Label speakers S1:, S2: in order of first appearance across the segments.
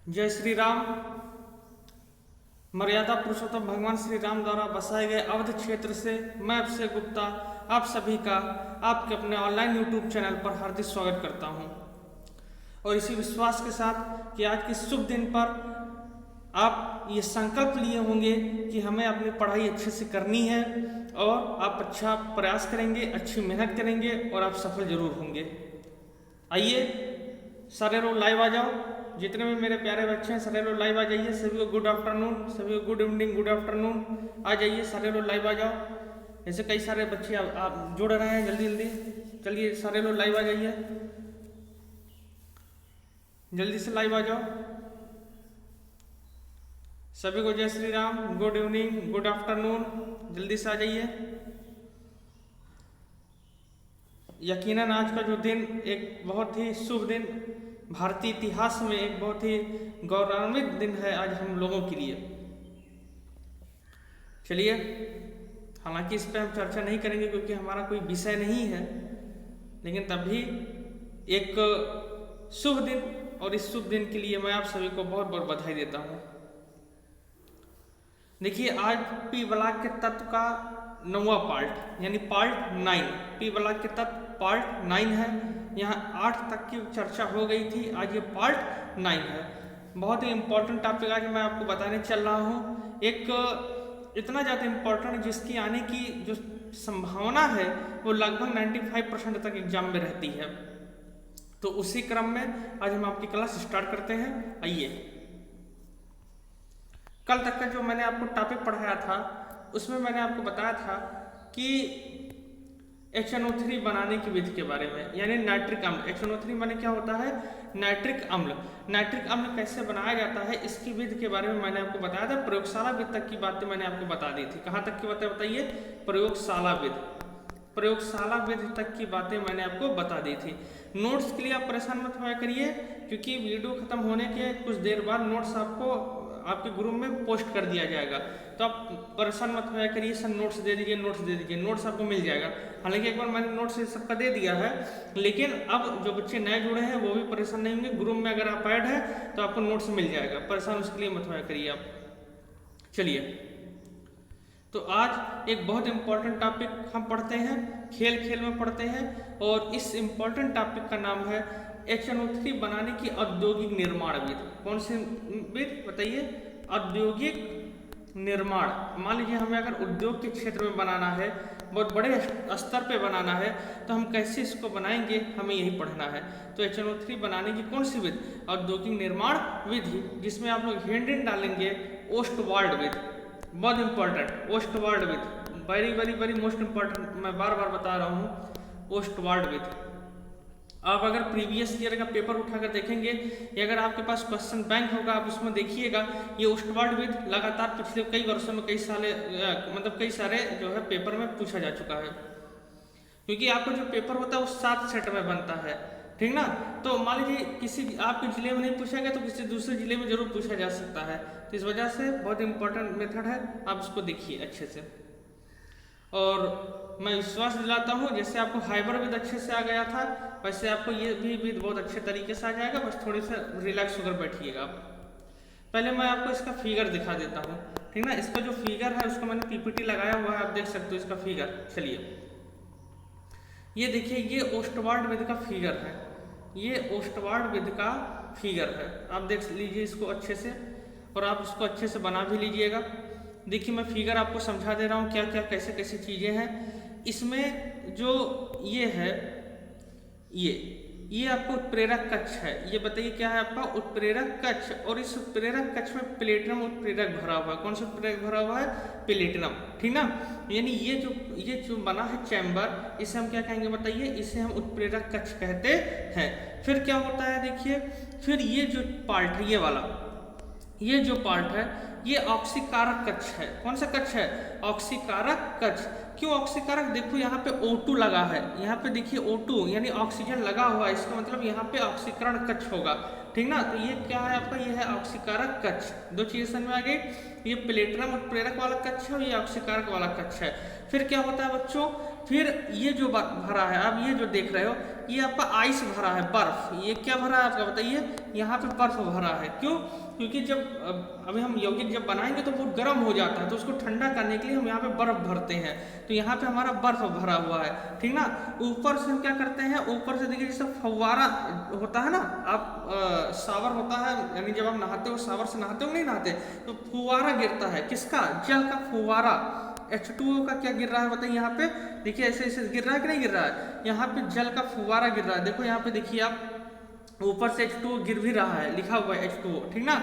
S1: जय श्री राम। मर्यादा पुरुषोत्तम भगवान श्री राम द्वारा बसाए गए अवध क्षेत्र से मैं अभिषेक गुप्ता आप सभी का आपके अपने ऑनलाइन यूट्यूब चैनल पर हार्दिक स्वागत करता हूं, और इसी विश्वास के साथ कि आज के शुभ दिन पर आप ये संकल्प लिए होंगे कि हमें अपनी पढ़ाई अच्छे से करनी है और आप अच्छा प्रयास करेंगे, अच्छी मेहनत करेंगे और आप सफल जरूर होंगे। आइए सारे लोग लाइव आ जाओ। जितने भी मेरे प्यारे बच्चे हैं सारे लोग लाइव आ जाइए। सभी को गुड आफ्टरनून, सभी को गुड इवनिंग, गुड आफ्टरनून। आ जाइए सारे लोग लाइव आ जाओ। ऐसे कई सारे बच्चे आप जुड़ रहे हैं, जल्दी जल्दी चलिए सारे लोग लाइव आ जाइए, जल्दी से लाइव आ जाओ। सभी को जय Shri Ram, good evening, good afternoon, जल्दी से आ जाइए। यकीनन आज का जो दिन एक बहुत ही शुभ दिन, भारतीय इतिहास में एक बहुत ही गौरवान्वित दिन है आज हम लोगों के लिए। चलिए, हालांकि इस पर हम चर्चा नहीं करेंगे क्योंकि हमारा कोई विषय नहीं है, लेकिन तब भी एक शुभ दिन, और इस शुभ दिन के लिए मैं आप सभी को बहुत बहुत बधाई देता हूं। देखिए, आज पी ब्लॉक के तत्व का 9वां पार्ट यानी पार्ट 9, पी ब्लॉक के तत्व पार्ट 9 है। यहाँ 8 तक की चर्चा हो गई थी, आज ये पार्ट 9 है। बहुत ही इंपॉर्टेंट टॉपिक आज मैं आपको बताने चल रहा हूँ। एक इतना ज़्यादा इम्पोर्टेंट जिसकी आने की जो संभावना है वो लगभग 95% तक एग्जाम में रहती है। तो उसी क्रम में आज हम आपकी क्लास स्टार्ट करते हैं। आइए, कल तक का जो मैंने आपको टॉपिक पढ़ाया था उसमें मैंने आपको बताया था कि HNO3 बनाने की विधि के बारे में, यानी नाइट्रिक अम्ल। HNO3 माने क्या होता है? नाइट्रिक अम्ल। नाइट्रिक अम्ल कैसे बनाया जाता है इसकी विधि के बारे में मैंने आपको बताया था। प्रयोगशाला विधि तक की बातें मैंने आपको बता दी थी। कहाँ तक की बातें बताइए? प्रयोगशाला विधि, प्रयोगशाला विधि तक की बातें मैंने आपको बता दी थी। नोट्स के लिए आप परेशान मत हुआ करिए, क्योंकि वीडियो खत्म होने के कुछ देर बाद नोट्स आपको आपके ग्रुप में पोस्ट कर दिया जाएगा। तो आप परेशान मत होया करिए, सर नोट्स दे दीजिए, नोट्स दे दीजिए। नोट्स आपको मिल जाएगा। हालांकि एक बार मैंने नोट्स सबका दे दिया है, लेकिन अब जो बच्चे नए जुड़े हैं वो भी परेशान नहीं होंगे। ग्रुप में अगर आप ऐड है तो आपको नोट्स मिल जाएगा, परेशान उसके लिए मत होया करिए आप। चलिए, तो आज एक बहुत इंपॉर्टेंट टॉपिक हम पढ़ते हैं, खेल खेल में पढ़ते हैं, और इस इंपॉर्टेंट टॉपिक का नाम है HNO3 बनाने की औद्योगिक निर्माण विधि। कौन सी विधि बताइए? औद्योगिक निर्माण। मान लीजिए हमें अगर उद्योग के क्षेत्र में बनाना है, बहुत बड़े स्तर पे बनाना है, तो हम कैसे इसको बनाएंगे, हमें यही पढ़ना है। तो HNO3 बनाने की कौन सी विधि? औद्योगिक निर्माण विधि, जिसमें आप लोग हिंट डालेंगे ओस्टवाल्ड विधि। बहुत इंपॉर्टेंट, ओस्टवाल्ड विधि, very very very most important. मैं बार बार बता रहा हूँ, ओस्टवाल्ड विधि। आप अगर प्रीवियस ईयर का पेपर उठाकर देखेंगे, या अगर आपके पास क्वेश्चन बैंक होगा, आप उसमें देखिएगा, ये ओस्टवाल्ड विधि लगातार पिछले कई वर्षों में कई सारे जो है पेपर में पूछा जा चुका है। क्योंकि आपका जो पेपर होता है वो 7 सेट में बनता है, ठीक ना। तो मान लीजिए किसी आपके जिले में नहीं पूछा गया तो किसी दूसरे जिले में जरूर पूछा जा सकता है। तो इस वजह से बहुत इंपॉर्टेंट मेथड है, आप इसको देखिए अच्छे से। और मैं विश्वास दिलाता हूँ, जैसे आपको हाइबर विद अच्छे से आ गया था, वैसे आपको ये भी विद बहुत अच्छे तरीके से आ जाएगा। बस थोड़ी सा रिलैक्स होकर बैठिएगा आप। पहले मैं आपको इसका फिगर दिखा देता हूँ, ठीक ना। इसका जो फिगर है उसको मैंने PPT लगाया हुआ है, आप देख सकते हो इसका फिगर। चलिए, ये देखिए, ये ओस्टवाल्ड विधि का फिगर है, ये ओस्टवाल्ड विधि का फिगर है। आप देख लीजिए इसको अच्छे से, और आप इसको अच्छे से बना भी लीजिएगा। देखिए, मैं फिगर आपको समझा दे रहा हूँ क्या क्या कैसे कैसे चीज़ें हैं इसमें। जो ये है, ये आपका उत्प्रेरक कक्ष है। ये बताइए क्या है आपका? उत्प्रेरक कक्ष। और इस उत्प्रेरक कक्ष में प्लेटिनम उत्प्रेरक भरा हुआ है। कौन सा उत्प्रेरक भरा हुआ है? प्लेटिनम, ठीक ना। यानी ये जो बना है चैम्बर, इसे हम क्या कहेंगे बताइए? इसे हम उत्प्रेरक कक्ष कहते हैं। फिर क्या होता है देखिए, फिर ये जो पार्ट है, ये वाला, ये जो पार्ट है, ये ऑक्सीकारक कक्ष है। कौन सा कक्ष है? ऑक्सीकारक कक्ष। क्यों ऑक्सीकारक? देखो यहाँ पे O2 लगा है, यहाँ पे देखिए O2 यानी ऑक्सीजन लगा हुआ है, इसका मतलब यहाँ पे ऑक्सीकरण कक्ष होगा, ठीक ना। तो ये क्या है आपका? ये है ऑक्सीकारक कक्ष। दो चीजें समझ में आ गई, ये प्लेटिनम उत्प्रेरक वाला कक्ष है और ये ऑक्सीकारक वाला कक्ष है। फिर क्या होता है बच्चों? फिर ये जो भरा है, आप ये जो देख रहे हो, ये आपका आइस भरा है, बर्फ। ये क्या भरा है आपका बताइए, यहाँ पे बर्फ भरा है। क्यों? क्योंकि जब अभी हम यौगिक जब बनाएंगे तो वो गर्म हो जाता है, तो उसको ठंडा करने के लिए हम यहाँ पे बर्फ भरते हैं। तो यहाँ पे हमारा बर्फ भरा हुआ है, ठीक ना। ऊपर से हम क्या करते हैं, ऊपर से देखिए जैसे फव्वारा होता है ना, आप शावर होता है, यानी जब आप नहाते हो शावर से नहाते हो, नहीं नहाते, तो फुव्वारा गिरता है, किसका, जल का फुव्वारा। H2O का क्या गिर रहा है बताइए, यहाँ पे देखिए ऐसे ऐसे गिर रहा है कि नहीं गिर रहा है, यहाँ पे जल का फुव्वारा गिर रहा है। देखो यहाँ पे देखिए आप, ऊपर से H2O गिर भी रहा है, लिखा हुआ है H2O, ठीक ना।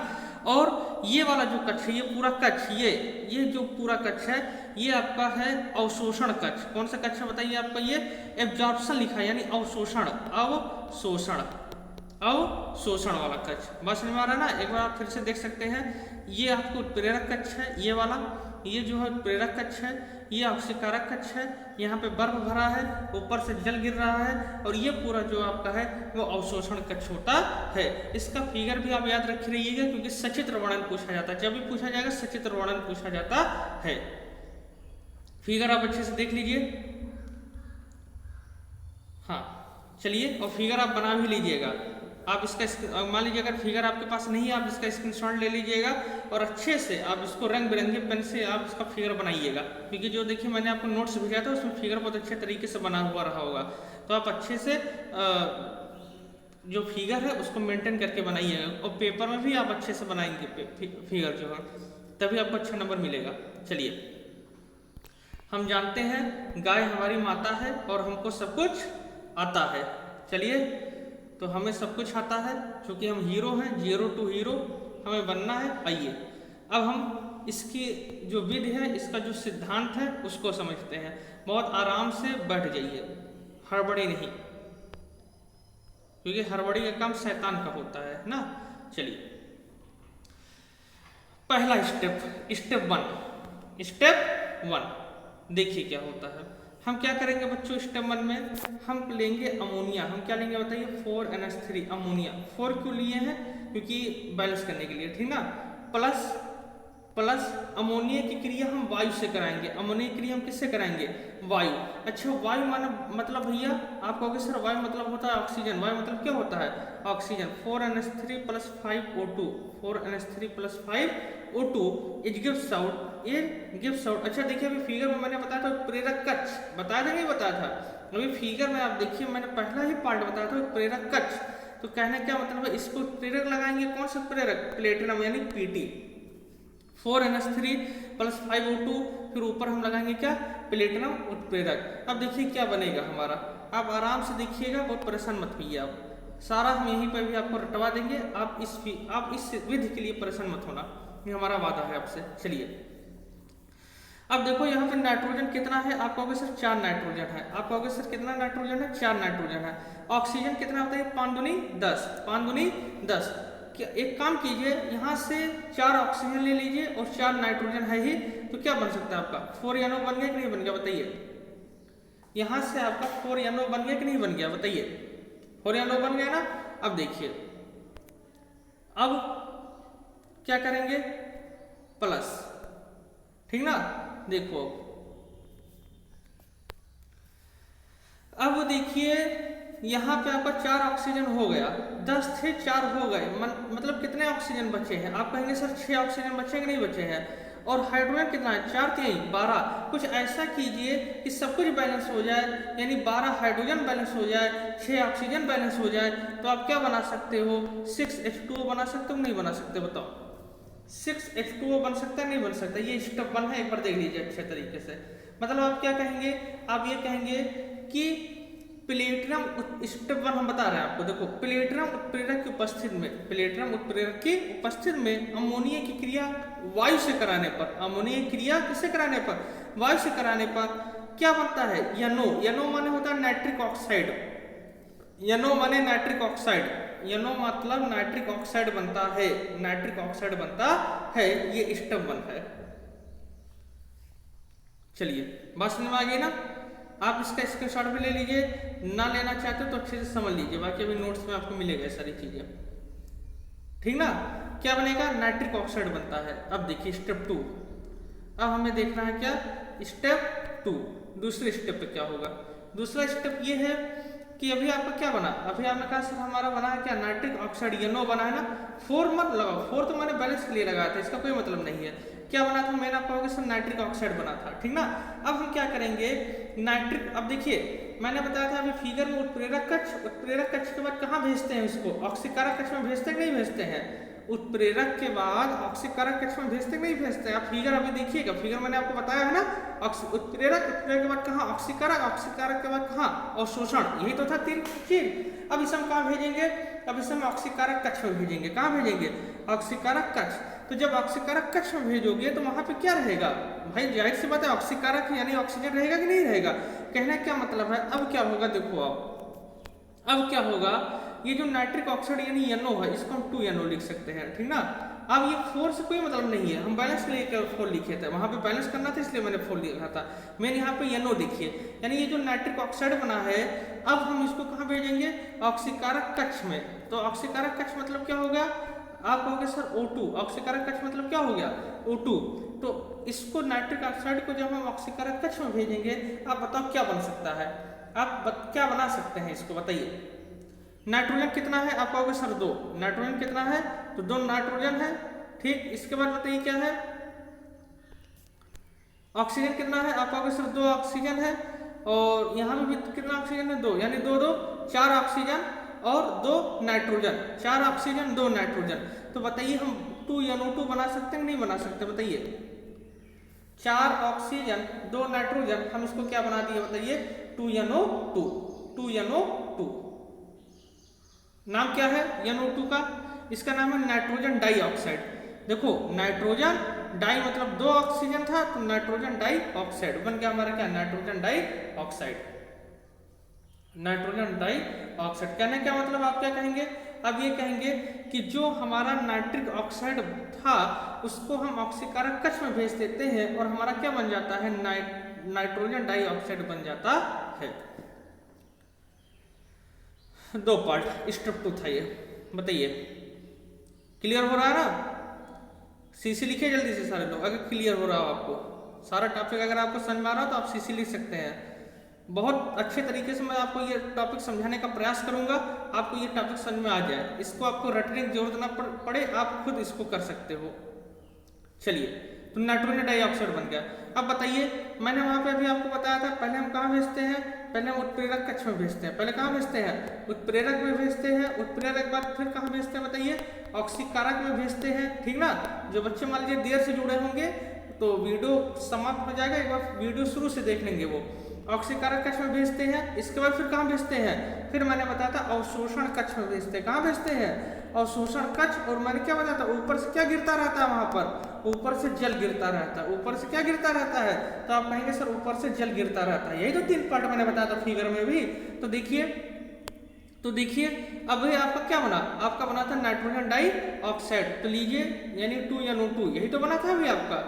S1: और ये वाला जो कक्ष है, ये पूरा कक्ष, ये जो पूरा कक्ष है, ये आपका है अवशोषण कक्ष। कौन सा कक्ष है बताइए आपका, ये एब्जॉर्प्शन लिखा है, यानी अवशोषण, अवशोषण, अवशोषण वाला कक्ष। बस समझ में आ रहा है ना। एक बार आप फिर से देख सकते हैं, ये आपको उत्प्रेरक कक्ष है, ये वाला, ये जो है उत्प्रेरक कक्ष है, ये अवक्षयकारक कक्ष है, यहाँ पे बर्फ भरा है, ऊपर से जल गिर रहा है, और ये पूरा जो आपका है वो अवशोषण कक्ष होता है। इसका फिगर भी आप याद रख रहिएगा, क्योंकि सचित्र वर्णन पूछा जाता है, जब भी पूछा जाएगा सचित्र वर्णन पूछा जाता है। फिगर आप अच्छे से देख लीजिए। हाँ चलिए, और फिगर आप बना भी लीजिएगा। आप इसका मान लीजिए अगर फिगर आपके पास नहीं है, आप इसका स्क्रीनशॉट ले लीजिएगा और अच्छे से आप इसको रंग बिरंगे पेन से आप इसका फिगर बनाइएगा, क्योंकि जो देखिए मैंने आपको नोट्स भेजा था उसमें फिगर बहुत अच्छे तरीके से बना हुआ रहा होगा। तो आप अच्छे से जो फिगर है उसको मेंटेन करके बनाइएगा, और पेपर में भी आप अच्छे से बनाएंगे फिगर जो है, तभी आपको अच्छा नंबर मिलेगा। चलिए, हम जानते हैं गाय हमारी माता है और हमको सब कुछ आता है। चलिए, तो हमें सब कुछ आता है, क्योंकि हम हीरो हैं, 0 to हीरो हमें बनना है। आइए अब हम इसकी जो विधि है, इसका जो सिद्धांत है उसको समझते हैं। बहुत आराम से बैठ जाइए, हड़बड़ी नहीं, क्योंकि हड़बड़ी का काम शैतान का होता है ना। चलिए, पहला स्टेप वन देखिए क्या होता है। हम क्या करेंगे बच्चों, स्टेप 1 में हम लेंगे अमोनिया। हम क्या लेंगे बताइए, 4NH3 अमोनिया। 4 क्यों लिए हैं, क्योंकि बैलेंस करने के लिए, ठीक ना। प्लस अमोनिया की क्रिया हम वायु से कराएंगे। अमोनिया की क्रिया हम किससे कराएंगे, वायु। अच्छा, वायु माना मतलब भैया आप कहोगे सर वायु मतलब होता है ऑक्सीजन। वायु मतलब क्या होता है, oxygen. 4NH3 + 5O2, 4NH3 + 5O2 it gives out, ये गिव्स आउट। अच्छा देखिए, अभी फिगर में मैंने बताया था प्रेरक कक्ष, बताया था नहीं बताया था, अभी फिगर में आप देखिए मैंने पहला ही पार्ट बताया था प्रेरक कक्ष। तो कहने क्या मतलब है, इसको प्रेरक लगाएंगे, कौन सा प्रेरक, प्लेटिनम यानी Pt। 4NH3 + 5O2, फिर ऊपर हम लगाएंगे क्या, प्लेटिनम उत्प्रेरक। अब देखिए क्या बनेगा हमारा, आप आराम से देखिएगा, बहुत परेशान मत होइए आप, सारा हम यहीं पर भी आपको रटवा देंगे। आप इस विधि के लिए परेशान मत होना, ये हमारा वादा है आपसे। चलिए, अब देखो यहाँ पे नाइट्रोजन कितना है, आप कहोगे सर 4 नाइट्रोजन है। आप कहोगे सर कितना नाइट्रोजन है, 4 नाइट्रोजन है। ऑक्सीजन कितना होता है, 5 दूनी 10, 5 दूनी 10। एक काम कीजिए, यहाँ से 4 ऑक्सीजन ले लीजिए और 4 नाइट्रोजन है ही, तो क्या बन सकता है आपका 4NO बन गया कि नहीं बन गया बताइए। यहाँ से आपका 4NO बन गया कि नहीं बन गया बताइए, 4NO बन गया ना। अब देखिए, अब क्या करेंगे, प्लस, ठीक ना। देखो अब देखिए यहाँ पे आपका 4 ऑक्सीजन हो गया, 10 थे 4 हो गए, मतलब कितने ऑक्सीजन बचे हैं। आप कहेंगे सर 6 ऑक्सीजन बचे कि नहीं बचे हैं। और हाइड्रोजन कितना है, 4 3 12। कुछ ऐसा कीजिए कि सब कुछ बैलेंस हो जाए, यानी 12 हाइड्रोजन बैलेंस हो जाए, 6 ऑक्सीजन बैलेंस हो जाए, तो आप क्या बना सकते हो, 6H2O बना सकते हो नहीं बना सकते बताओ। 6H2O बन सकता है नहीं बन सकता। ये स्टेप 1 है, एक बार देख लीजिए अच्छे तरीके से। मतलब आप क्या कहेंगे, आप ये कहेंगे कि प्लेटिनम, स्टेप 1 हम बता रहे हैं आपको। देखो, प्लेटिनम उत्प्रेरक की उपस्थिति में, प्लेटिनम उत्प्रेरक की उपस्थिति में अमोनिया की क्रिया वायु से कराने पर, अमोनिया की क्रिया किससे कराने पर, वायु से कराने पर क्या बनता है, NO माने होता है नाइट्रिक ऑक्साइड। NO माने नाइट्रिक ऑक्साइड, NO मतलब नाइट्रिक ऑक्साइड बनता है, नाइट्रिक ऑक्साइड बनता है। ये स्टेप 1 है। चलिए, बात समझ में आ गई ना। आप इसका स्क्रीनशॉट भी ले लीजिए, ना लेना चाहते हो तो अच्छे से समझ लीजिए, बाकी अभी नोट्स में आपको मिलेगा सारी चीजें, ठीक ना। क्या बनेगा, नाइट्रिक ऑक्साइड बनता है। अब देखिए स्टेप 2, अब हमें देखना है क्या, स्टेप 2। दूसरे स्टेप पे क्या होगा, दूसरा स्टेप ये है कि अभी आपका क्या बना, अभी आपने कहा सर हमारा बना है क्या, नाइट्रिक ऑक्साइड NO बना है ना। 4 मत लगाओ, 4 तो मैंने बैलेंस के लिए लगाया था, इसका कोई मतलब नहीं है। क्या बना था, मैंने आपको कहोगे सर नाइट्रिक ऑक्साइड बना था, ठीक ना। अब हम क्या करेंगे, नाइट्रिक, अब देखिए मैंने बताया था अभी फिगर में उत्प्रेरक कक्ष के बाद कहाँ भेजते हैं इसको, ऑक्सीकारक कक्ष में भेजते हैं कि नहीं भेजते हैं, उत्प्रेरक के बाद ऑक्सीकारक कक्ष में भेजते नहीं भेजते। आप फिगर अभी देखिएगा, फिगर मैंने आपको बताया है ना, उत्प्रेरक के बाद कहाँ ऑक्सीकारक के बाद कहाँ अवशोषण, यही तो था 3 चीज। अब इसे हम कहाँ भेजेंगे, अब इसे हम ऑक्सीकारक कक्ष में भेजेंगे। कहाँ भेजेंगे, ऑक्सीकारक कक्ष। तो जब ऑक्सीकारक कक्ष में भेजोगे तो वहां पे क्या रहेगा भाई, जाहिर सी बात है ऑक्सीकारक यानी ऑक्सीजन रहेगा कि नहीं रहेगा। कहने का क्या मतलब है, अब क्या होगा देखो, अब क्या होगा, ये जो नाइट्रिक ऑक्साइड यानी NO है, इसको हम 2NO लिख सकते हैं, ठीक ना। अब ये 4 से कोई मतलब नहीं है, हम बैलेंस के लिए 4 लिखे थे, वहां पे बैलेंस करना था इसलिए मैंने 4 लिखा था। मैंने यहाँ पे NO देखिए, यानी ये जो नाइट्रिक ऑक्साइड बना है, अब हम इसको कहाँ भेजेंगे, ऑक्सीकारक कक्ष में। तो ऑक्सीकारक कक्ष मतलब क्या होगा, आप कहोगे सर O2, ऑक्सीकारक कक्ष मतलब क्या हो गया, O2। तो इसको नाइट्रिक ऑक्साइड को जब हम ऑक्सीकारक कक्ष में भेजेंगे, आप बताओ क्या बन सकता है, आप क्या बना सकते हैं इसको बताइए। नाइट्रोजन कितना है, आप कहोगे सर 2, नाइट्रोजन कितना है, तो 2 नाइट्रोजन है, ठीक। इसके बाद बताइए क्या है, ऑक्सीजन कितना है, आप कहोगे सर 2 ऑक्सीजन है, और यहाँ भी कितना ऑक्सीजन है, 2, यानी 2 2 4 ऑक्सीजन और 2 नाइट्रोजन, 4 ऑक्सीजन 2 नाइट्रोजन। तो बताइए हम 2NO2 बना सकते हैं नहीं बना सकते, बताइए। 4 ऑक्सीजन 2 नाइट्रोजन, हम इसको क्या बना दिए बताइए, 2NO2, 2NO2। नाम क्या है NO2 का, इसका नाम है नाइट्रोजन डाइऑक्साइड। देखो नाइट्रोजन डाई मतलब 2 ऑक्सीजन था, तो नाइट्रोजन डाइऑक्साइड बन गया हमारा क्या, नाइट्रोजन डाइऑक्साइड, नाइट्रोजन डाइऑक्साइड। कहने का मतलब आप क्या कहेंगे, अब ये कहेंगे कि जो हमारा नाइट्रिक ऑक्साइड था उसको हम ऑक्सीकारक कक्ष में भेज देते हैं और हमारा क्या बन जाता है, नाइट्रोजन डाइऑक्साइड बन जाता है। 2 पार्ट, स्टेप 2 था ये, बताइए क्लियर हो रहा है ना। CC लिखिए जल्दी से सारे लोग, अगर क्लियर हो रहा हो आपको सारा टॉपिक, अगर आपको समझ में आ रहा हो तो आप CC लिख सकते हैं। बहुत अच्छे तरीके से मैं आपको ये टॉपिक समझाने का प्रयास करूंगा, आपको ये टॉपिक समझ में आ जाए, इसको आपको रटने की जरूरत ना पड़े, आप खुद इसको कर सकते हो। चलिए, तो नाइट्रोजन डाइऑक्साइड बन गया। अब बताइए, मैंने वहां पे अभी आपको बताया था, पहले हम कहाँ भेजते हैं, पहले हम उत्प्रेरक कक्ष में भेजते हैं। पहले कहाँ भेजते हैं, उत्प्रेरक में भेजते हैं, उत्प्रेरक के बाद फिर कहाँ भेजते हैं बताइए, ऑक्सीकारक में भेजते हैं, ठीक ना। जो बच्चे मान लीजिए देर से जुड़े होंगे तो वीडियो समाप्त हो जाएगा, एक बार वीडियो शुरू से देख लेंगे। वो ऑक्सीकारक कक्ष में भेजते हैं, इसके बाद फिर कहाँ भेजते हैं, फिर मैंने बताया था अवशोषण कक्ष में भेजते हैं। कहाँ भेजते हैं, अवशोषण कक्ष। और मैंने क्या बताया था, ऊपर से क्या गिरता रहता है, वहां पर ऊपर से जल गिरता रहता है। ऊपर से क्या गिरता रहता है, तो आप कहेंगे सर ऊपर से जल गिरता रहता है। यही तो 3 पार्ट मैंने बताया था फिगर में भी। तो देखिए अभी आपका क्या बना, आपका बना था नाइट्रोजन डाइऑक्साइड। तो लीजिए यानी 2NO2, यही तो बना था अभी आपका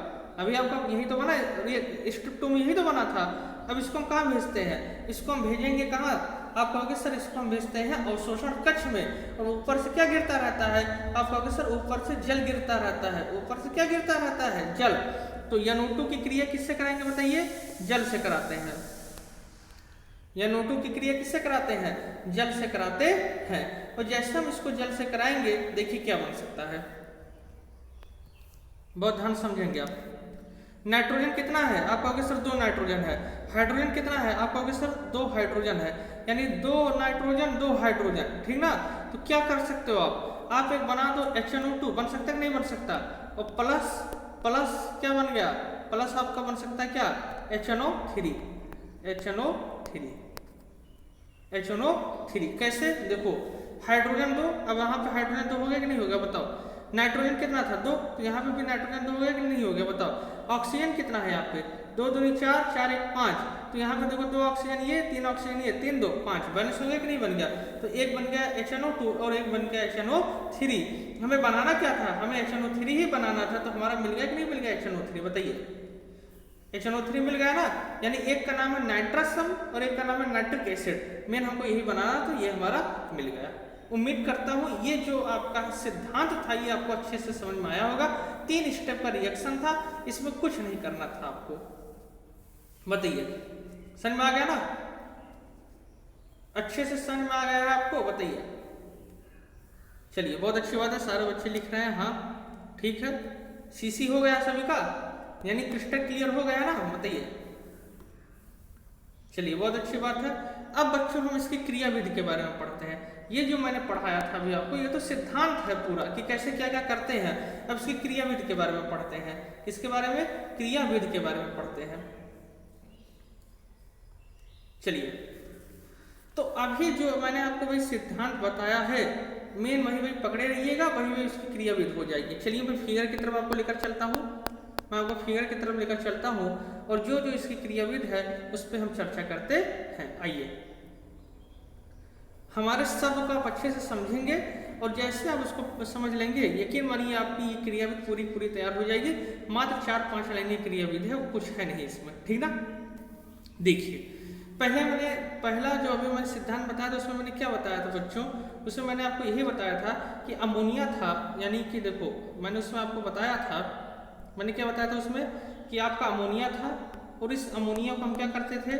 S1: यही तो बना, ये स्टेप 2 में यही तो बना था। अब इसको हम कहाँ भेजते हैं, इसको हम भेजेंगे कहाँ, आप कहोगे सर इसको हम भेजते हैं अवशोषण कक्ष में। और ऊपर से क्या गिरता रहता है, आप कहोगे सर ऊपर से जल गिरता रहता है। ऊपर से क्या गिरता रहता है, जल। तो NO2 की क्रिया किससे कराएंगे बताइए, जल से कराते हैं। NO2 की क्रिया किससे कराते हैं, जल से कराते हैं। और जैसे हम इसको जल से कराएंगे, देखिए क्या बन सकता है, बहुत ध्यान समझेंगे आप। नाइट्रोजन कितना है, आप कहोगे सर 2 नाइट्रोजन है। हाइड्रोजन कितना है, आप कहोगे सर 2 हाइड्रोजन है, यानी 2 नाइट्रोजन 2 हाइड्रोजन, ठीक ना। तो क्या कर सकते हो आप एक बना दो, HNO2 बन सकता है कि नहीं बन सकता। और प्लस क्या बन गया, प्लस आपका बन सकता है क्या, HNO3, HNO3। कैसे, देखो हाइड्रोजन 2, अब यहाँ पे हाइड्रोजन 2 हो गया कि नहीं हो गया बताओ। नाइट्रोजन कितना था 2, तो यहाँ पे भी नाइट्रोजन 2 हो गया कि नहीं हो गया बताओ। ऑक्सीजन कितना है यहाँ पे, 2 2 4 4 1 5, तो यहाँ पे देखो 2 ऑक्सीजन ये, 3 ऑक्सीजन ये, 3 2 5, बैलेंस हो गया कि नहीं बन गया। तो एक बन गया HNO2 और एक बन गया HNO3। हमें बनाना क्या था, हमें HNO3 ही बनाना था, तो हमारा मिल गया कि नहीं मिल गया HNO3 बताइए। HNO3 मिल गया ना, यानी एक का नाम है नाइट्रसम और एक का नाम है नाइट्रिक एसिड। मेन हमको यही बनाना, तो ये हमारा मिल गया। उम्मीद करता हूँ ये जो आपका सिद्धांत था ये आपको अच्छे से समझ में आया होगा। 3 स्टेप का रिएक्शन था, इसमें कुछ नहीं करना था आपको, बताइए समझ में आ गया ना? अच्छे से समझ में आ गया है आपको? बताइए। चलिए बहुत अच्छी बात है, सारे बच्चे लिख रहे हैं हाँ ठीक है। सीसी हो गया सभी का, यानी क्रिस्टल क्लियर हो गया ना? बताइए। चलिए बहुत अच्छी बात है। अब बच्चों हम इसकी क्रिया विधि के बारे में पढ़ते हैं। ये जो मैंने पढ़ाया था अभी आपको, ये तो सिद्धांत है पूरा कि कैसे क्या क्या करते हैं। अब इसकी क्रिया विधि के बारे में पढ़ते हैं। इसके बारे में क्रिया विधि के बारे में पढ़ते हैं। चलिए तो अभी जो मैंने आपको भाई सिद्धांत बताया है, मेन वही वही पकड़े रहिएगा, वही वही इसकी क्रिया विधि हो जाएगी। चलिए मैं फिगर की तरफ आपको लेकर चलता हूँ, मैं आपको फिगर की तरफ लेकर चलता हूँ और जो जो इसकी क्रियाविधि है उस पर हम चर्चा करते हैं। आइए, हमारे शब्द को आप अच्छे से समझेंगे और जैसे आप उसको समझ लेंगे, यकीन मानिए आपकी ये क्रियाविधि पूरी पूरी तैयार हो जाएगी। मात्र 4-5 लाइन की क्रियाविधि है, वो कुछ है नहीं इसमें, ठीक ना? देखिए पहला जो अभी मैंने सिद्धांत बताया था उसमें मैंने क्या बताया था बच्चों? उसमें मैंने आपको यही बताया था कि अमोनिया था, यानी कि देखो मैंने उसमें आपको बताया था, मैंने क्या बताया था उसमें कि आपका अमोनिया था और इस अमोनिया को हम क्या करते थे?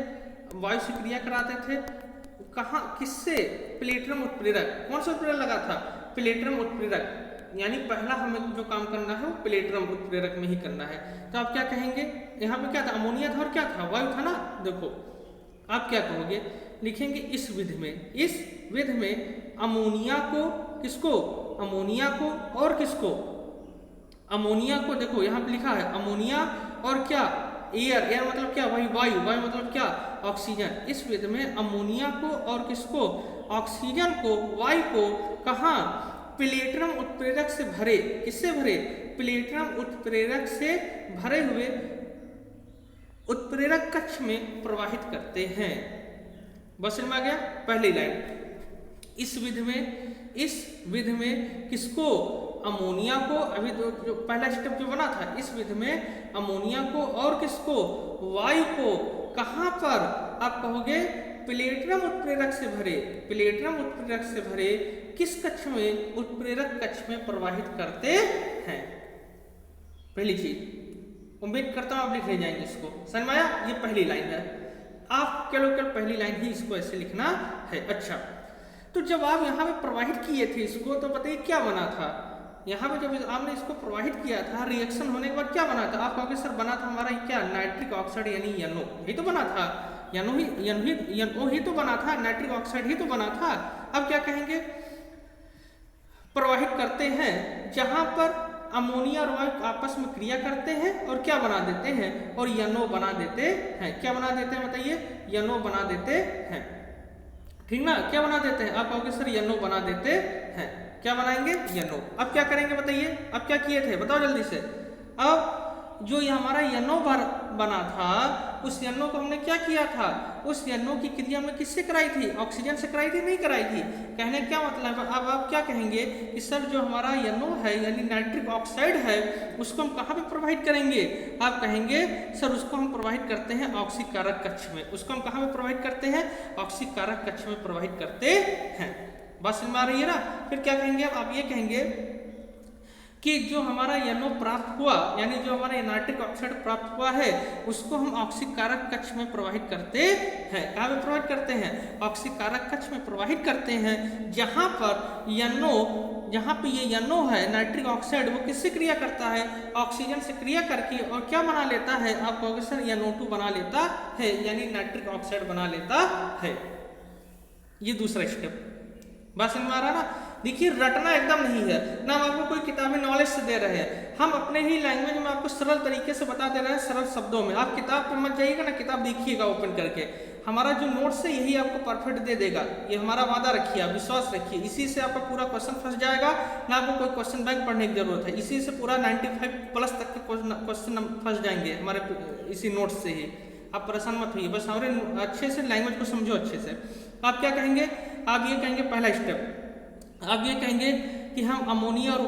S1: वायु से क्रिया कराते थे। कहाँ, किससे? प्लेटरम उत्प्रेरक। कौन सा उत्प्रेरक लगा था? प्लेटरम उत्प्रेरक। यानी पहला हमें जो काम करना है वो प्लेटरम उत्प्रेरक में ही करना है। तो आप क्या कहेंगे? यहाँ पे क्या था? अमोनिया था और क्या था? वायु था ना। देखो आप क्या कहोगे? लिखेंगे इस विधि में, इस विधि में अमोनिया को, किसको? अमोनिया को और किसको? अमोनिया को, देखो यहाँ पे लिखा है अमोनिया और क्या? एयर। एयर मतलब क्या? वही वायु। वायु मतलब क्या? ऑक्सीजन। इस विधि में अमोनिया को और किसको? ऑक्सीजन को, वायु को कहाँ? प्लेटरम उत्प्रेरक से भरे। किससे भरे? प्लेटरम उत्प्रेरक से भरे हुए उत्प्रेरक कक्ष में प्रवाहित करते हैं। बस समझ में आ गया? पहली लाइन। इस विधि में किसको? अमोनिया को। अभी जो पहला स्टेप जो बना था, इस विधि में अमोनिया को और किसको? वायु को। कहाँ पर? आप कहोगे प्लेटरम उत्प्रेरक से भरे। प्लेटरम उत्प्रेरक से भरे किस कक्ष में? उत्प्रेरक कक्ष में प्रवाहित करते हैं। पहली चीज, उम्मीद करता हूं आप लिख ले जाएंगे इसको। समझ में आया? ये पहली लाइन है। आप केवल पहली लाइन ही इसको ऐसे लिखना है। अच्छा, तो जब आप यहाँ पे प्रवाहित किए थे इसको, तो बताइए क्या बना था? यहाँ पे जब आपने इसको प्रवाहित किया था, रिएक्शन होने के बाद क्या बना था? आप कहोगे सर बना था हमारा क्या? नाइट्रिक ऑक्साइड यानी NO ही तो बना था। NO ही तो बना था, नाइट्रिक ऑक्साइड ही तो बना था। अब क्या कहेंगे? प्रवाहित करते हैं जहां पर अमोनिया और वायु आपस में क्रिया करते हैं और क्या बना देते हैं? और NO बना देते हैं। क्या बना देते हैं बताइए? NO बना देते हैं, ठीक ना? क्या बना देते हैं? आप कहोगे सर NO बना देते हैं। क्या बनाएंगे? NO। अब क्या करेंगे बताइए? अब क्या किए थे बताओ जल्दी से। अब जो ये हमारा NO बना था, उस NO को हमने क्या किया था? उस NO की क्रिया में किससे कराई थी? ऑक्सीजन से कराई थी? नहीं कराई थी। कहने क्या मतलब है? अब आप क्या कहेंगे कि सर जो हमारा NO है यानी नाइट्रिक ऑक्साइड है, उसको हम कहाँ पे प्रवाहित करेंगे? आप कहेंगे सर उसको हम प्रवाहित करते हैं ऑक्सीकारक कक्ष में। उसको हम कहाँ पे प्रवाहित करते हैं? ऑक्सीकारक कक्ष में प्रवाहित करते हैं। बात समझ में आ रही है ना? फिर क्या कहेंगे? आप ये कहेंगे कि जो हमारा NO प्राप्त हुआ, यानी जो हमारा नाइट्रिक ऑक्साइड प्राप्त हुआ है, उसको हम ऑक्सीकारक कक्ष में प्रवाहित करते हैं। कहाँ में प्रवाहित करते हैं? ऑक्सीकारक कक्ष में प्रवाहित करते हैं, जहां पर जहां पे ये NO है नाइट्रिक ऑक्साइड, वो किससे क्रिया करता है? ऑक्सीजन से क्रिया करके और क्या बना लेता है? आप कहोगे सर NO2 बना लेता है, यानी नाइट्रिक ऑक्साइड बना लेता है। ये दूसरा स्टेप। बात समझ में आ रहा ना? देखिए रटना एकदम नहीं है ना, हम आपको कोई किताबी नॉलेज से दे रहे हैं, हम अपने ही लैंग्वेज में आपको सरल तरीके से बता दे रहे हैं, सरल शब्दों में। आप किताब पर मत जाइएगा ना, किताब देखिएगा ओपन करके। हमारा जो नोट्स है यही आपको परफेक्ट दे देगा, ये हमारा वादा रखिए, आप विश्वास रखिए। इसी से आपका पूरा क्वेश्चन फंस जाएगा, ना आपको कोई क्वेश्चन बैंक पढ़ने की जरूरत है। इसी से पूरा 95+ तक के क्वेश्चन फंस जाएंगे हमारे इसी नोट्स से ही। आप परेशान मत होइए, बस हमारे अच्छे से लैंग्वेज को समझो अच्छे से। आप क्या कहेंगे? आप ये कहेंगे पहला स्टेप, आप ये कहेंगे कि हम अमोनिया और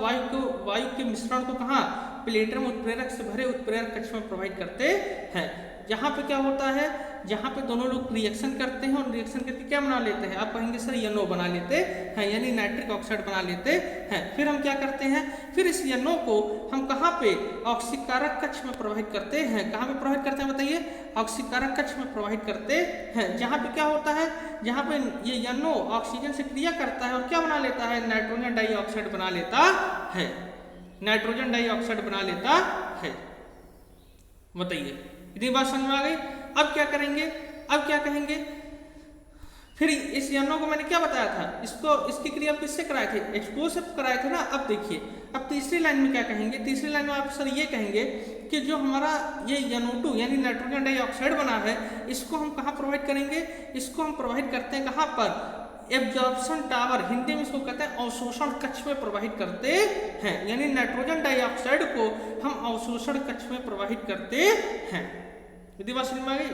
S1: वायु के मिश्रण को कहाँ? प्लेटरम उत्प्रेरक से भरे उत्प्रेरक कक्ष में प्रवाहित करते हैं, जहाँ पे क्या होता है? जहाँ पे दोनों लोग रिएक्शन करते हैं और रिएक्शन करके क्या बना लेते हैं, आप कहेंगे सर NO बना लेते हैं, यानी नाइट्रिक ऑक्साइड बना लेते हैं। फिर हम क्या करते हैं, फिर इस NO को हम कहाँ पे ऑक्सीकारक कक्ष में प्रवाहित करते हैं। कहाँ पे प्रवाहित करते हैं बताइए, ऑक्सीकारक कक्ष में प्रवाहित करते हैं, जहाँ पे क्या होता है, जहाँ पे ये NO ऑक्सीजन से क्रिया करता है और क्या बना लेता है, नाइट्रोजन डाइऑक्साइड बना लेता है, नाइट्रोजन डाइऑक्साइड बना लेता है। बताइए इतनी बात समझ में आ गई। अब क्या करेंगे, अब क्या कहेंगे, फिर इस NO को मैंने क्या बताया था, इसको इसकी क्रिया किससे कराए थे, H2O से कराए थे ना। अब देखिए, अब तीसरी लाइन में क्या कहेंगे, तीसरी लाइन में आप सर ये कहेंगे कि जो हमारा ये NO2 यानी नाइट्रोजन डाइऑक्साइड बना है, इसको हम कहाँ प्रवाहित करेंगे, इसको हम प्रवाहित करते हैं कहाँ पर, एब्जॉर्प्शन टावर, हिंदी में इसको कहते हैं अवशोषण कक्ष में प्रवाहित करते हैं, यानी नाइट्रोजन डाइऑक्साइड को हम अवशोषण कक्ष में प्रवाहित करते हैं। यदि बात समझ में आ गई,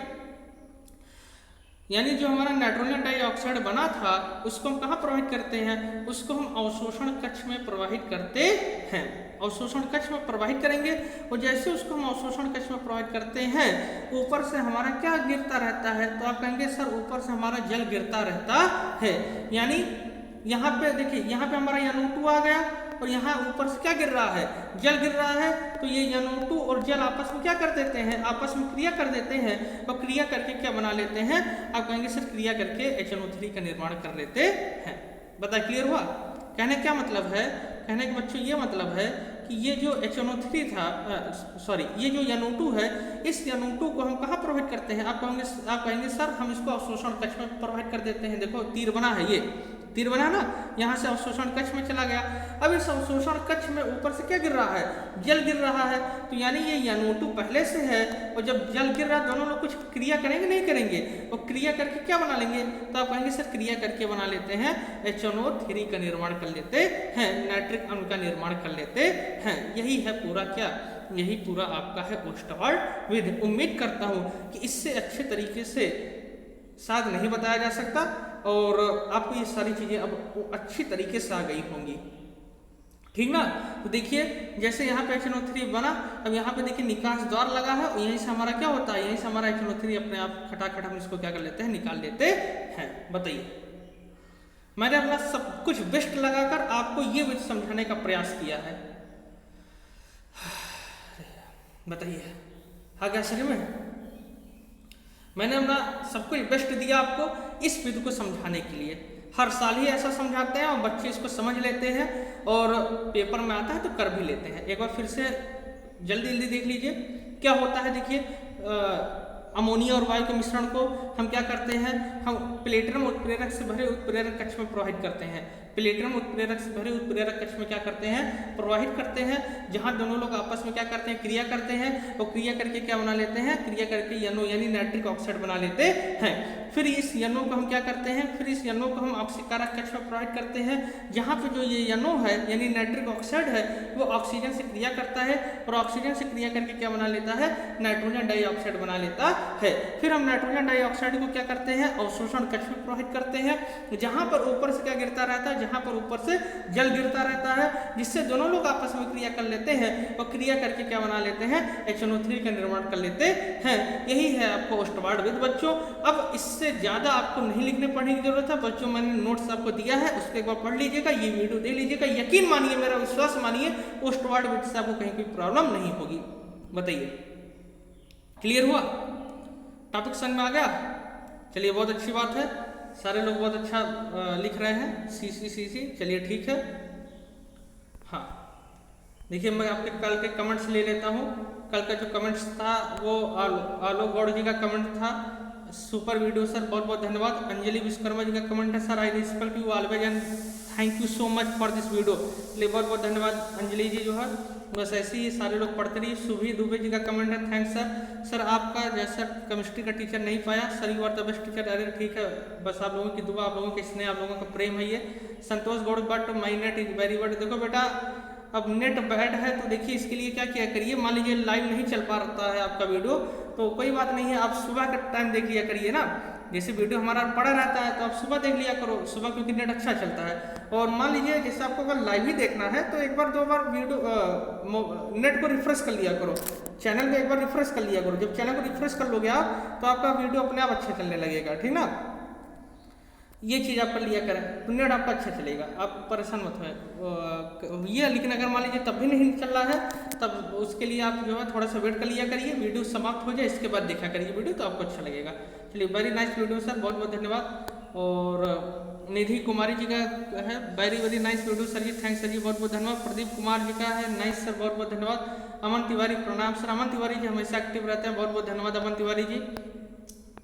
S1: यानी जो हमारा नाइट्रोजन डाइऑक्साइड बना था उसको हम कहाँ प्रवाहित करते हैं, उसको हम अवशोषण कक्ष में प्रवाहित करते हैं, अवशोषण कक्ष में प्रवाहित करेंगे। और जैसे उसको हम अवशोषण कक्ष में प्रवाहित करते हैं, ऊपर से हमारा क्या गिरता रहता है, तो आप कहेंगे सर ऊपर से हमारा जल गिरता रहता है। यानी यहाँ पे देखिए, यहाँ पे हमारा NO2 आ गया और यहाँ ऊपर से क्या गिर रहा है, जल गिर रहा है। तो ये NO2 और जल आपस में क्या कर देते हैं, आपस में क्रिया कर देते हैं, और क्रिया करके क्या बना लेते हैं, आप कहेंगे सर क्रिया करके HNO3 का निर्माण कर लेते हैं। बताइए क्लियर हुआ। कहने क्या मतलब है, कहने के बच्चों ये मतलब है कि ये जो HNO3 था, सॉरी ये जो NO2 है, इस NO2 को हम कहाँ प्रवाहित करते हैं, आप कहेंगे सर हम इसको अवशोषण कक्ष में प्रवाहित कर देते हैं। देखो तीर बना है, ये तीर बना ना, यहाँ से अवशोषण कक्ष में चला गया। अब इस अवशोषण कक्ष में ऊपर से क्या गिर रहा है, जल गिर रहा है। तो यानी ये NO2 पहले से है, और जब जल गिर रहा है दोनों लोग कुछ क्रिया करेंगे नहीं करेंगे, और क्रिया करके क्या बना लेंगे, तो आप कहेंगे सर क्रिया करके बना लेते हैं HNO3 का निर्माण कर लेते हैं, नाइट्रिक अम्ल का निर्माण कर लेते हैं। यही है पूरा क्या, यही पूरा आपका है ओस्टवार्ड विधि। उम्मीद करता हूँ कि इससे अच्छे तरीके से शायद नहीं बताया जा सकता, और आपको ये सारी चीजें अब अच्छी तरीके से आ गई होंगी, ठीक ना। तो देखिए जैसे यहाँ पे HNO3 बना, अब यहाँ पे देखिए निकास द्वार लगा है, और यहीं से हमारा क्या होता है, यहीं से हमारा HNO3 अपने आप खटाखट हम इसको क्या कर लेते हैं, निकाल लेते हैं। बताइए मैंने अपना सब कुछ बेस्ट लगाकर आपको ये विधि समझाने का प्रयास किया है। बताइए आ गया समझ में, मैंने अपना सब कुछ बेस्ट दिया आपको इस विधि को समझाने के लिए। हर साल ही ऐसा समझाते हैं और बच्चे इसको समझ लेते हैं, और पेपर में आता है तो कर भी लेते हैं। एक बार फिर से जल्दी जल्दी देख लीजिए क्या होता है। देखिए अमोनिया और वायु के मिश्रण को हम क्या करते हैं, हम प्लेटिनम उत्प्रेरक से भरे उत्प्रेरक कक्ष में प्रवाहित करते हैं। प्लेटिनम उत्प्रेरक से भरे उत्प्रेरक कक्ष में क्या करते हैं, प्रवाहित करते हैं, जहां दोनों लोग आपस में क्या करते हैं, क्रिया करते हैं, और क्रिया करके क्या बना लेते हैं, क्रिया करके NO यानी नाइट्रिक ऑक्साइड बना लेते हैं। फिर इस NO को हम क्या करते हैं, फिर इस NO को हम ऑक्सीकारक कक्ष में प्रवाहित करते हैं, जहां पे जो ये NO है यानी नाइट्रिक ऑक्साइड है वो ऑक्सीजन से क्रिया करता है, और ऑक्सीजन से क्रिया करके क्या बना लेता है, नाइट्रोजन डाइऑक्साइड बना लेता है। फिर हम नाइट्रोजन डाइऑक्साइड को क्या करते हैं, अवशोषण कक्ष में प्रवाहित करते हैं, जहां पर ऊपर से क्या गिरता रहता है, जहां पर ऊपर से जल गिरता रहता है, जिससे दोनों लोग आपस में क्रिया कर लेते हैं, और क्रिया करके क्या बना लेते हैं, HNO3 का निर्माण कर लेते हैं। यही है आपको ओस्टवार्ड विधि बच्चों। अब इससे ज्यादा आपको नहीं लिखने पढ़ने की जरूरत है बच्चों, मैंने नोट्स आपको दिया है, उसको एक बार पढ़ लीजिएगा, ये वीडियो देख लीजिएगा, यकीन मानिए, मेरा विश्वास मानिए, ओस्टवार्ड विधि से आपको कहीं कोई प्रॉब्लम नहीं होगी। बताइए क्लियर हुआ, टॉपिक समझ में आ गया। चलिए बहुत अच्छी बात है, सारे लोग बहुत अच्छा लिख रहे हैं, सी। चलिए ठीक है। हाँ देखिए मैं आपके कल के कमेंट्स ले लेता हूँ। कल का जो कमेंट्स था वो आलोक गौड़ जी का कमेंट था, सुपर वीडियो सर, बहुत बहुत धन्यवाद। अंजलि विश्वकर्मा जी का कमेंट है, sir I respect you always and thank you so much for this video. चलिए बहुत बहुत धन्यवाद अंजलि जी, जो है बस ऐसे ही सारे लोग पढ़ते रहिए। सुभी दुबे जी का कमेंट है, थैंक्स सर। सर आपका जैसा केमिस्ट्री का टीचर नहीं पाया, sir you are the best teacher. अरे ठीक है, बस आप लोगों की दुआ, आप लोगों के स्नेह, आप लोगों का प्रेम है ये। Santosh Gaur but my net is very but. देखो बेटा अब नेट बैड है तो देखिए इसके लिए क्या किया करिए, मान लीजिए लाइव नहीं चल पा रहा है आपका वीडियो तो कोई बात नहीं है, आप सुबह का टाइम देख लिया करिए ना। जैसे वीडियो हमारा पड़ा रहता है तो आप सुबह देख लिया करो, सुबह क्योंकि नेट अच्छा चलता है। और मान लीजिए जैसे आपको अगर लाइव ही देखना है तो एक बार दो बार वीडियो नेट को रिफ्रेश कर लिया करो, चैनल को एक बार रिफ्रेश कर लिया करो। जब चैनल को रिफ्रेश कर लोगे आप तो आपका वीडियो अपने आप अच्छा चलने लगेगा, ठीक ना। ये चीज़ आप कर लिया करें तो नेट आपका अच्छा चलेगा, आप परेशान मत हो ये। लेकिन अगर मान लीजिए तब भी नहीं चल रहा है तब उसके लिए आप जो है थोड़ा सा वेट कर लिया करिए, वीडियो समाप्त हो जाए इसके बाद देखा करिए वीडियो, तो आपको अच्छा लगेगा। चलिए, वेरी नाइस वीडियो सर, बहुत बहुत धन्यवाद। और निधि कुमारी जी का है, वेरी नाइस वीडियो सर जी, थैंक्स सर जी, बहुत बहुत धन्यवाद। प्रदीप कुमार जी का है, नाइस सर, बहुत बहुत धन्यवाद। अमन तिवारी, प्रणाम सर। अमन तिवारी जी हमेशा एक्टिव रहते हैं, बहुत बहुत धन्यवाद अमन तिवारी जी।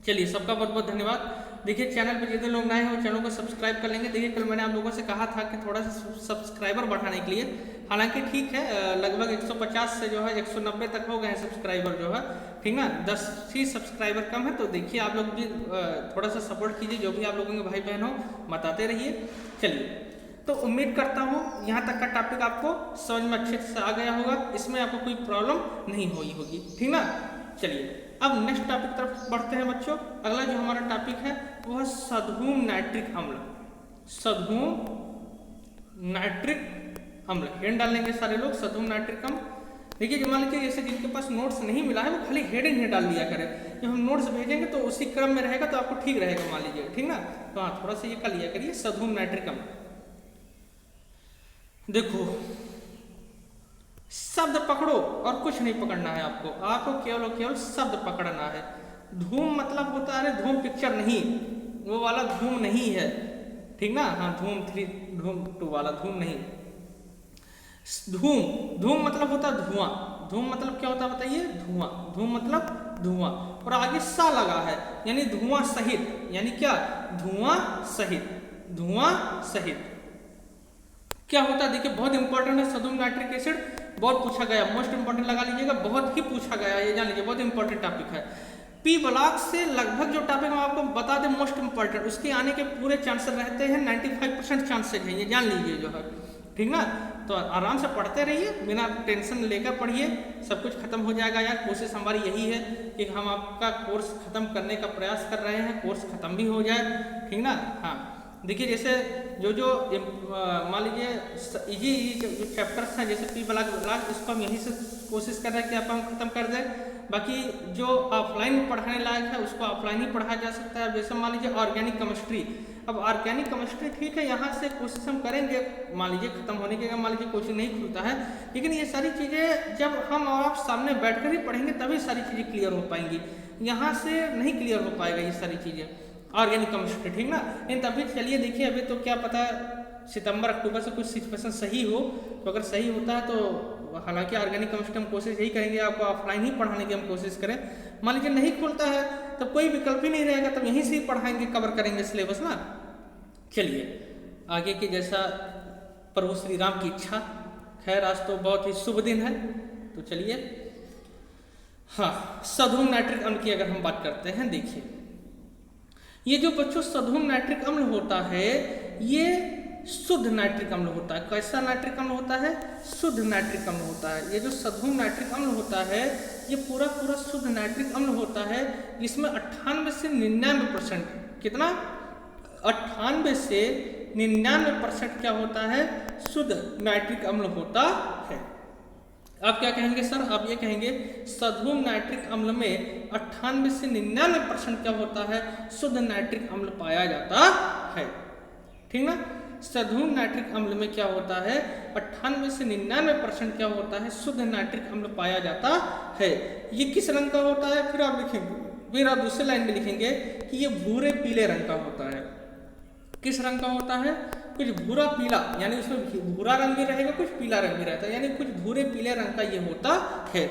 S1: चलिए, सबका बहुत बहुत धन्यवाद। देखिए, चैनल पर जितने लोग नए हो चैनल को सब्सक्राइब कर लेंगे। देखिए, कल मैंने आप लोगों से कहा था कि थोड़ा सा सब्सक्राइबर बढ़ाने के लिए, हालांकि ठीक है, लगभग 150 से जो है 190 तक हो गए हैं सब्सक्राइबर जो है, ठीक ना। 10 ही सब्सक्राइबर कम है, तो देखिए आप लोग भी थोड़ा सा सपोर्ट कीजिए, जो भी आप लोगों के भाई बहन हो बताते रहिए। चलिए, तो उम्मीद करता हूँ यहाँ तक का टॉपिक आपको समझ में अच्छे से आ गया होगा, इसमें आपको कोई प्रॉब्लम नहीं हुई होगी, ठीक ना। चलिए, अब नेक्स्ट टॉपिक तरफ बढ़ते हैं बच्चों। अगला जो हमारा टॉपिक है वो है सधूम नाइट्रिक अम्ल। सधूम नाइट्रिक अम्ल, हेड डालेंगे सारे लोग, सधूम नाइट्रिक अम्ल। देखिए, जो मान लीजिए जैसे जिनके पास नोट्स नहीं मिला है वो खाली हेडिंग ही डाल दिया करें, जब हम नोट्स भेजेंगे तो उसी क्रम में रहेगा तो आपको ठीक रहेगा, मान लीजिए, ठीक ना। तो हाँ, थोड़ा सा ये कर लिया करिए, सधूम नाइट्रिक अम्ल। देखो, शब्द पकड़ो और कुछ नहीं पकड़ना है आपको, आपको केवल और केवल शब्द पकड़ना है। धूम मतलब होता है धूम पिक्चर नहीं, वो वाला धूम नहीं है, ठीक ना। हाँ, धूम 3 धूम 2 वाला धूम नहीं। धूम मतलब होता है धुआं। धूम मतलब क्या होता है बताइए? धुआं। धूम मतलब धुआं, और आगे सा लगा है यानी धुआं सहित, यानी क्या? धुआं सहित। धुआं सहित क्या होता है? देखिए, बहुत इंपॉर्टेंट है सधूम नाइट्रिक एसिड, बहुत पूछा गया, मोस्ट इंपॉर्टेंट लगा लीजिएगा, बहुत ही पूछा गया, ये जान लीजिए, बहुत इंपॉर्टेंट टॉपिक है। पी ब्लॉक से लगभग जो टॉपिक हम आपको बता दें मोस्ट इंपॉर्टेंट, उसके आने के पूरे चांसेस रहते हैं, 95% चांसेस हैं, ये जान लीजिए जो है, ठीक ना। तो आराम से पढ़ते रहिए, बिना टेंशन लेकर पढ़िए, सब कुछ खत्म हो जाएगा यार। कोशिश हमारी यही है कि हम आपका कोर्स खत्म करने का प्रयास कर रहे हैं, कोर्स खत्म भी हो जाए, ठीक ना। हाँ, देखिए, जैसे जो मान लीजिए इजी जो चैप्टर्स हैं, जैसे पी ब्लॉक इसको हम यहीं से कोशिश कर रहे हैं कि आप हम खत्म कर दें। बाकी जो ऑफलाइन पढ़ाने लायक है उसको ऑफलाइन ही पढ़ाया जा सकता है। जैसे मान लीजिए ऑर्गेनिक केमिस्ट्री, अब ऑर्गेनिक केमिस्ट्री ठीक है, यहाँ से कोशिश हम करेंगे, मान लीजिए खत्म होने के, मान लीजिए कोचिंग नहीं खुलता है, लेकिन ये सारी चीज़ें जब हम और आप सामने बैठकर ही पढ़ेंगे तभी सारी चीज़ें क्लियर हो पाएंगी, यहाँ से नहीं क्लियर हो पाएगा ये सारी चीज़ें, ऑर्गेनिक केमिस्ट्री, ठीक ना। लेकिन तभी चलिए देखिए, अभी तो क्या पता सितंबर अक्टूबर से कुछ सिचुएशन सही हो, तो अगर सही होता है तो हालांकि ऑर्गेनिक केमिस्ट्री हम कोशिश यही करेंगे आपको ऑफलाइन ही पढ़ाने की हम कोशिश करें। मान लीजिए नहीं खुलता है तब कोई विकल्प ही नहीं रहेगा, तब यहीं से ही पढ़ाएंगे, कवर करेंगे सिलेबस ना। चलिए, आगे की जैसा प्रभु श्री राम की इच्छा। खैर, आज तो बहुत ही शुभ दिन है, तो चलिए, हाँ, सधूम नाइट्रिक अम्ल की अगर हम बात करते हैं, देखिए, ये जो बच्चों सधूम नाइट्रिक अम्ल होता है ये शुद्ध नाइट्रिक अम्ल होता है। कैसा नाइट्रिक अम्ल होता है? शुद्ध नाइट्रिक अम्ल होता है। ये जो सधूम नाइट्रिक अम्ल होता है ये पूरा शुद्ध नाइट्रिक अम्ल होता है, जिसमें 98 से 99%, कितना? 98 से 99% क्या होता है? शुद्ध नाइट्रिक अम्ल होता है। आप क्या कहेंगे सर? आप ये कहेंगे सधूम नाइट्रिक अम्ल में 98 से 99% क्या होता है? शुद्ध नाइट्रिक अम्ल पाया जाता है, ठीक ना। सधूम नाइट्रिक अम्ल में क्या होता है? 98 से 99% क्या होता है? शुद्ध नाइट्रिक अम्ल पाया जाता है। ये किस रंग का होता है? फिर आप लिखेंगे, फिर आप दूसरे लाइन में लिखेंगे कि ये भूरे पीले रंग का होता है। किस रंग का होता है? कुछ भूरा पीला, यानी उसमें भूरा रंग भी रहेगा, कुछ पीला रंग भी रहता है, यानी कुछ भूरे पीले रंग का ये होता है।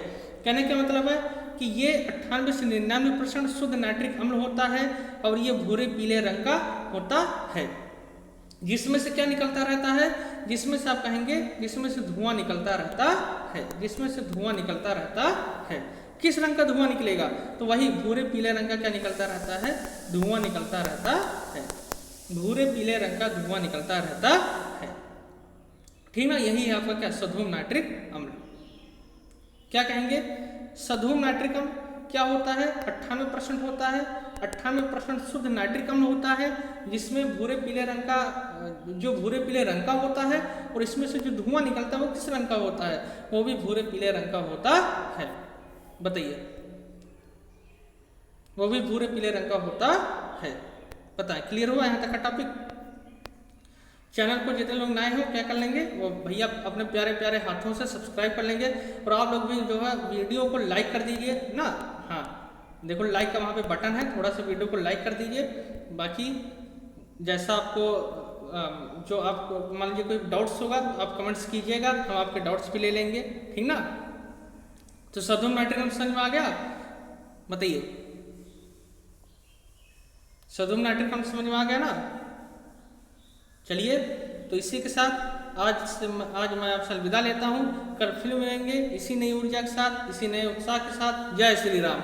S1: कहने का मतलब है कि ये 98 से 99% शुद्ध नाइट्रिक अम्ल होता है और ये भूरे पीले रंग का होता है। जिसमें से क्या निकलता रहता है? जिसमें से आप कहेंगे जिसमें से धुआं निकलता रहता है, जिसमें से धुआं निकलता रहता है। किस रंग का धुआं निकलेगा? तो वही भूरे पीले रंग का क्या निकलता रहता है? धुआं निकलता रहता है। भूरे पीले रंग का धुआं निकलता रहता है, ठीक ना। यही है आपका क्या? सधूम नाइट्रिक अम्ल। क्या कहेंगे? सधूम नाइट्रिक अम्ल क्या होता है? 98% होता है। 98% शुद्ध नाइट्रिक अम्ल होता है, जिसमें भूरे पीले रंग का, जो भूरे पीले रंग का होता है, और इसमें से जो धुआं निकलता है वो किस रंग का होता है? वो भी भूरे पीले रंग का होता है। बताइए, वो भी भूरे पीले रंग का होता है। पता है, क्लियर हुआ यहाँ तक का टॉपिक। चैनल को जितने लोग नए हो क्या कर लेंगे, वो भैया अपने प्यारे प्यारे हाथों से सब्सक्राइब कर लेंगे, और आप लोग भी जो है वीडियो को लाइक कर दीजिए ना। हाँ देखो लाइक का वहाँ पे बटन है, थोड़ा सा वीडियो को लाइक कर दीजिए। बाकी जैसा आपको जो आपको मान लीजिए कोई डाउट्स होगा तो आप कमेंट्स कीजिएगा, हम आपके डाउट्स भी ले लेंगे, ठीक ना। तो सदुम नाइट्रिक समझ में आ गया, बताइए सदुम नाइट्रिक समझ में आ गया ना। चलिए तो इसी के साथ आज मैं आपसे विदा लेता हूँ। कल फिर मिलेंगे इसी नई ऊर्जा के साथ, इसी नए उत्साह के साथ। जय श्री राम।